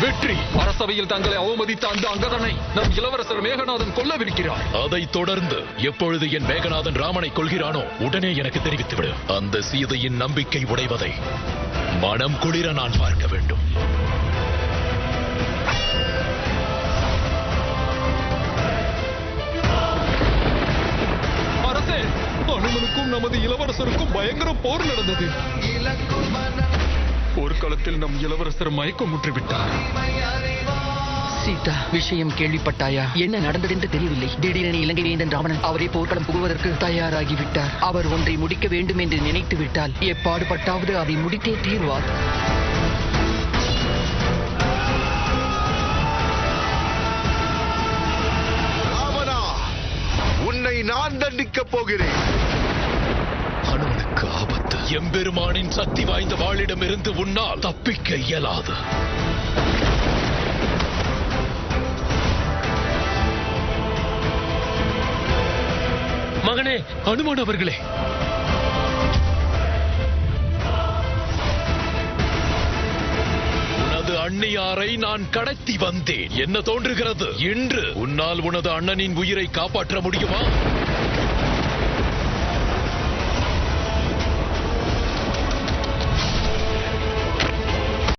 வெற்றி. அரசவையில் தங்களை அவமதித்த அந்த அங்கதனை நம் இளவரசர் மேகநாதன் கொல்லவிருக்கிறார். அதை தொடர்ந்து எப்பொழுது என் மேகநாதன் ராமனை கொள்கிறானோ உடனே எனக்கு தெரிவித்துவிடு. அந்த சீதையின் நம்பிக்கை உடைவதை மனம் குளிர நான் பார்க்க வேண்டும். அரசே, அனுமனுக்கும் நமது இளவரசருக்கும் பயங்கர போர் நடந்தது. போர்க்களத்தில் நம் இளவரசர் மயக்கம் முற்றிவிட்டார். சீதா, விஷயம் கேள்விப்பட்டாயா? என்ன நடந்ததென்று தெரியவில்லை. திடீரென இலங்கை வேந்தன் ராவணன் அவரே போர்க்களம் புகுவதற்கு தயாராகிவிட்டார். அவர் ஒன்றை முடிக்க வேண்டும் என்று நினைத்து விட்டால் எப்பாடுபட்டாவது அதை முடித்தே தீர்வார். ராவணா, உன்னை நான் தண்டிக்கப் போகிறேன். அனுமனுக்கு ஆபத்து. எம்பெருமானின் சக்தி வாய்ந்த வாளிடமிருந்து உன்னால் தப்பிக்க இயலாது. மகனே, அனுமன் அவர்களே, உனது அண்ணியாரை நான் கடத்தி வந்தேன். என்ன தோன்றுகிறது? இன்று உன்னால் உனது அண்ணனின் உயிரை காப்பாற்ற முடியுமா?